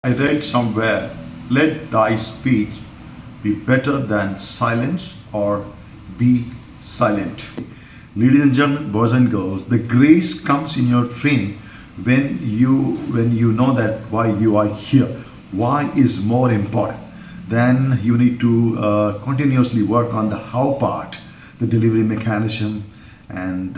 I read somewhere, let thy speech be better than silence or be silent. Ladies and gentlemen, boys and girls, the grace comes in your training when you know that why you are here. Why is more important. Then you need to continuously work on the how part, the delivery mechanism, and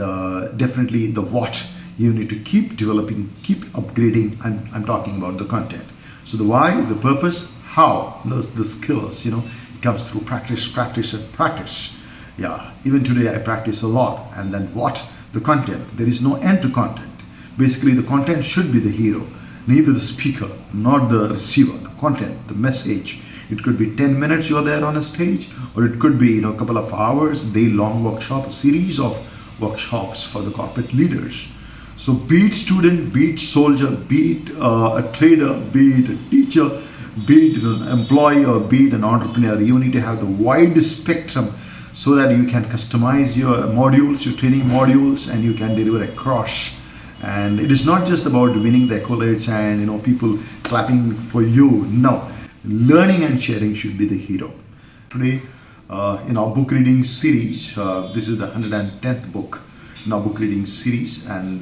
definitely the what. You need to keep developing, keep upgrading. I'm talking about the content. So the why, the purpose, how, the skills, it comes through practice, practice, and practice. Yeah, even today I practice a lot. And then what? The content. There is no end to content. Basically, the content should be the hero, neither the speaker, not the receiver. The content, the message. It could be 10 minutes you're there on a stage, or it could be a couple of hours, day-long workshop, a series of workshops for the corporate leaders. So be it student, be it soldier, be it a trader, be it a teacher, be it an employee, or be it an entrepreneur, you need to have the wide spectrum so that you can customize your modules, your training modules, and you can deliver across. And it is not just about winning the accolades and people clapping for you. No, learning and sharing should be the hero. Today, in our book reading series, this is the 110th book in our book reading series, and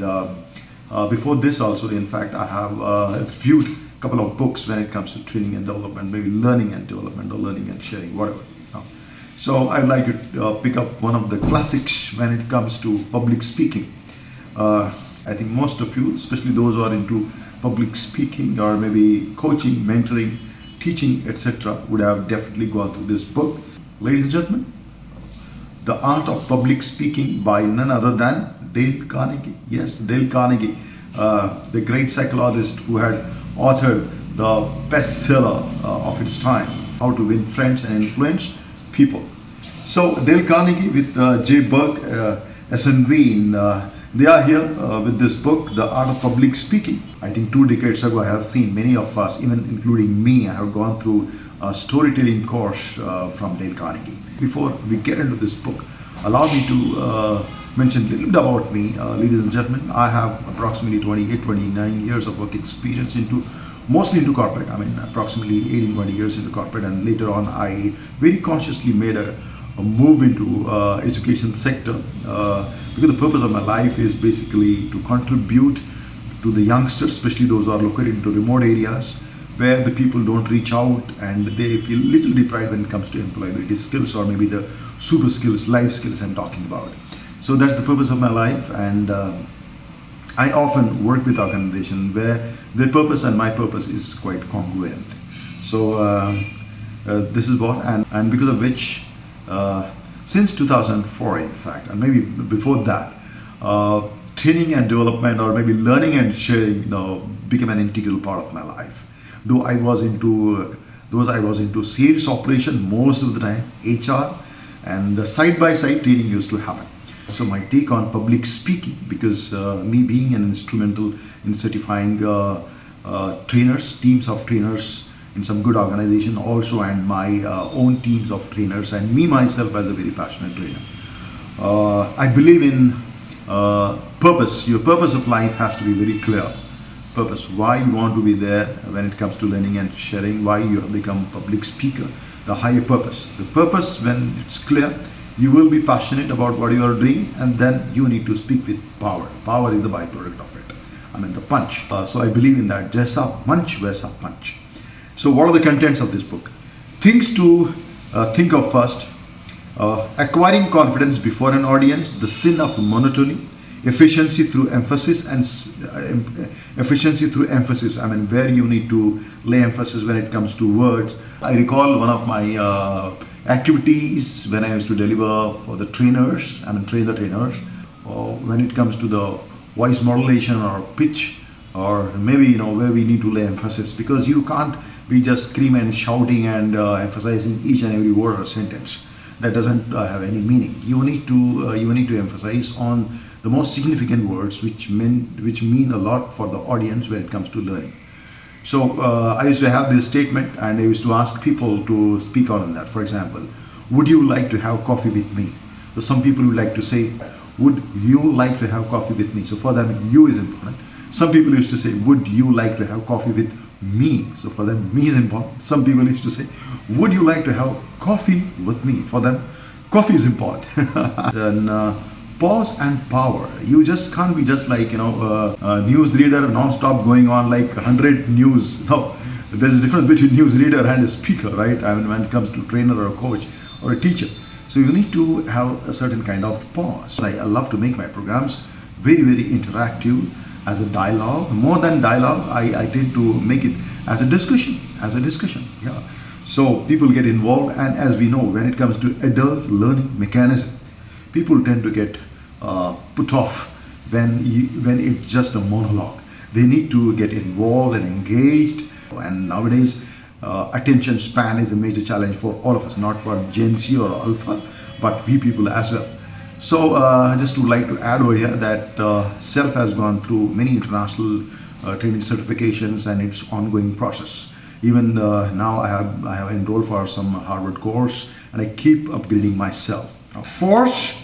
before this also, in fact, I have reviewed a couple of books when it comes to training and development, maybe learning and development or learning and sharing, whatever. So I'd like to pick up one of the classics when it comes to public speaking. I think most of you, especially those who are into public speaking or maybe coaching, mentoring, teaching, etc., would have definitely gone through this book. Ladies and gentlemen, The Art of Public Speaking by none other than Dale Carnegie. Yes, Dale Carnegie, the great psychologist who had authored the bestseller of its time, How to Win Friends and Influence People. So Dale Carnegie with Jay Berg, SNV, they are here with this book, The Art of Public Speaking. I think 2 decades ago I have seen many of us, even including me, I have gone through a storytelling course from Dale Carnegie. Before we get into this book, allow me to mention a little bit about me. Ladies and gentlemen, I have approximately 28, 29 years of work experience mostly into corporate. I mean, approximately 18, 20 years into corporate, and later on I very consciously made a move into education sector because the purpose of my life is basically to contribute to the youngsters, especially those who are located into remote areas where the people don't reach out and they feel little deprived when it comes to employability skills or maybe the super skills, life skills I'm talking about. So that's the purpose of my life, and I often work with organizations where their purpose and my purpose is quite congruent. So this is what, and because of which since 2004, in fact, and maybe before that, training and development or maybe learning and sharing became an integral part of my life. Though I was into sales operation most of the time, HR, and the side-by-side training used to happen. So my take on public speaking, because me being an instrumental in certifying trainers, teams of trainers in some good organization also, and my own teams of trainers, and me myself as a very passionate trainer. I believe in purpose. Your purpose of life has to be very clear. Purpose, why you want to be there when it comes to learning and sharing, why you have become a public speaker, the higher purpose. The purpose, when it's clear, you will be passionate about what you are doing, and then you need to speak with power. Power is the byproduct of it. I mean, the punch. So I believe in that. Jaisa munch, vaisa punch. So what are the contents of this book? Things to think of first. Acquiring confidence before an audience, the sin of monotony, efficiency through emphasis, and efficiency through emphasis. I mean, where you need to lay emphasis when it comes to words. I recall one of my activities when I used to deliver for the trainers, train the trainers, when it comes to the voice modulation or pitch, or maybe where we need to lay emphasis, because you can't be just screaming and shouting and emphasizing each and every word or sentence. That doesn't have any meaning. You need to emphasize on the most significant words which mean a lot for the audience when it comes to learning. So I used to have this statement, and I used to ask people to speak on that. For example, would you like to have coffee with me? So some people would like to say, would you like to have coffee with me? So for them, you is important. Some people used to say, would you like to have coffee with me. So for them, me is important. Some people used to say, would you like to have coffee with me? For them, coffee is important. Then pause and power. You just can't be just like, a news reader non-stop going on like 100 news. No, there's a difference between news reader and a speaker, right? I mean, when it comes to trainer or a coach or a teacher. So you need to have a certain kind of pause. I love to make my programs very, very interactive, as a dialogue. More than dialogue, I tend to make it as a discussion, yeah. So people get involved, and as we know, when it comes to adult learning mechanism, people tend to get put off when it's just a monologue. They need to get involved and engaged. And nowadays, attention span is a major challenge for all of us, not for Gen Z or Alpha, but we people as well. So just would like to add over here that Self has gone through many international training certifications, and its ongoing process. Even now I have enrolled for some Harvard course, and I keep upgrading myself. Now, force,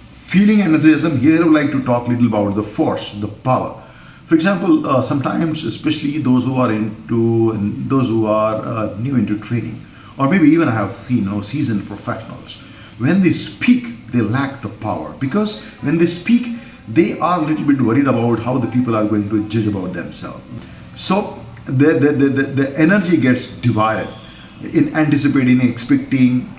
feeling, enthusiasm. Here I would like to talk a little about the force, the power. For example, sometimes, especially those who are new into training, or maybe even I have seen seasoned professionals, when they speak, they lack the power, because when they speak, they are a little bit worried about how the people are going to judge about themselves. So the energy gets divided in anticipating, expecting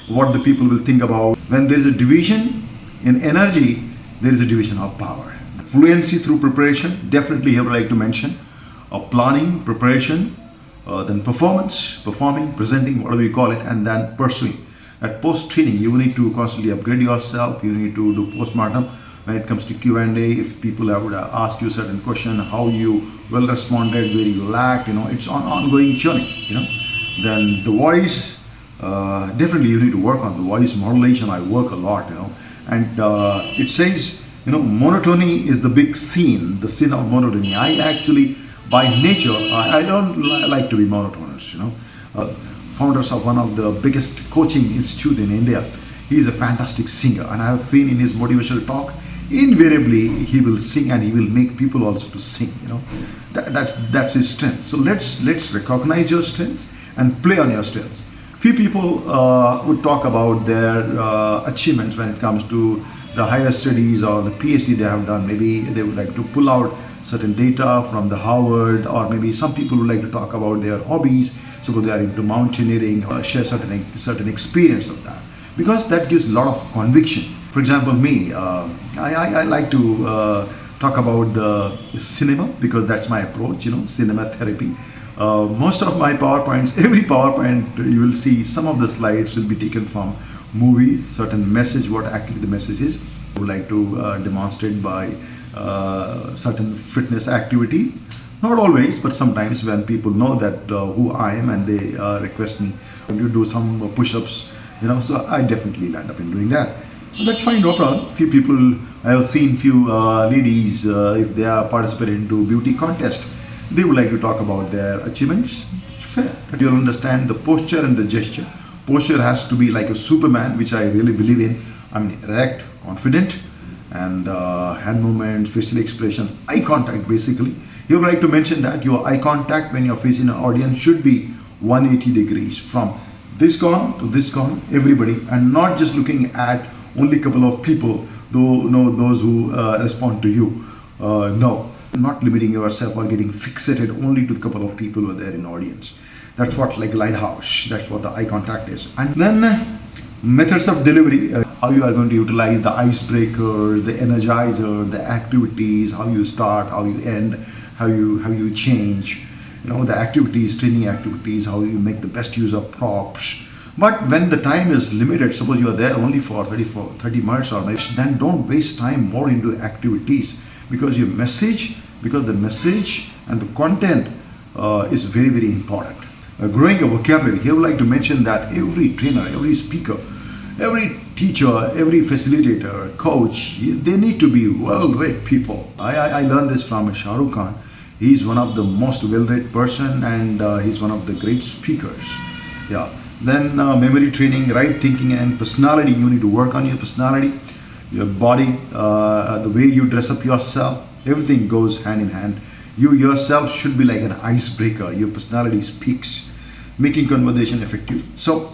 what the people will think about. When there is a division in energy, there is a division of power. Fluency through preparation, definitely here I would like to mention planning, preparation, then performing, presenting, whatever you call it, and then pursuing. At post-training, you need to constantly upgrade yourself. You need to do postmortem when it comes to Q&A. If people would ask you a certain question, how you well responded, where you lacked, it's an ongoing journey. Then the voice, definitely you need to work on the voice modulation. I work a lot, and it says, monotony is the big sin, the sin of monotony. I actually, by nature, I don't like to be monotonous, founders of one of the biggest coaching institute in India. He is a fantastic singer, and I have seen in his motivational talk, invariably he will sing and he will make people also to sing. That's his strength. So let's recognize your strengths and play on your strengths. Few people would talk about their achievements when it comes to the higher studies or the PhD they have done. Maybe they would like to pull out certain data from the Harvard, or maybe some people would like to talk about their hobbies. Suppose they are into mountaineering, share certain experience of that, because that gives a lot of conviction. For example, me, I like to talk about the cinema, because that's my approach, cinema therapy. Most of my PowerPoints, every PowerPoint you will see, some of the slides will be taken from movies, certain message, what actually the message is. I would like to demonstrate by certain fitness activity. Not always, but sometimes when people know that who I am, and they request me to do some push-ups, so I definitely land up in doing that. That's fine, no problem. Few people, I have seen few ladies, if they are participating into beauty contest, they would like to talk about their achievements. It's fair. But you'll understand the posture and the gesture. Posture has to be like a Superman, which I really believe in. I mean, erect, confident, and hand movements, facial expression, eye contact basically. You would like to mention that your eye contact when you're facing an audience should be 180 degrees, from this corner to this corner, everybody, and not just looking at only a couple of people, those who respond to you. No, not limiting yourself or getting fixated only to the couple of people who are there in the audience. That's what, like lighthouse, that's what the eye contact is. And then methods of delivery, how you are going to utilize the icebreakers, the energizer, the activities, how you start, how you end, how you change, the activities, training activities, how you make the best use of props. But when the time is limited, suppose you are there only for 30 minutes or maybe, then don't waste time more into activities, because the message and the content is very, very important. Growing a vocabulary, here I would like to mention that every trainer, every speaker, every teacher, every facilitator, coach, they need to be well-read people. I learned this from Shah Rukh Khan. He's one of the most well-read person, and he's one of the great speakers. Yeah. Then memory training, right thinking, and personality. You need to work on your personality, your body, the way you dress up yourself. Everything goes hand in hand. You yourself should be like an icebreaker. Your personality speaks, making conversation effective. So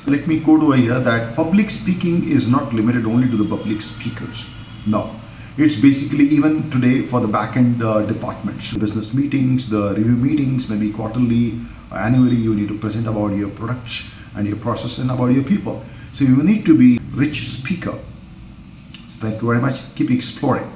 let me quote over here that public speaking is not limited only to the public speakers. No, it's basically even today for the back-end departments, business meetings, the review meetings, maybe quarterly, annually, you need to present about your products and your process and about your people. So you need to be rich speaker. So thank you very much. Keep exploring.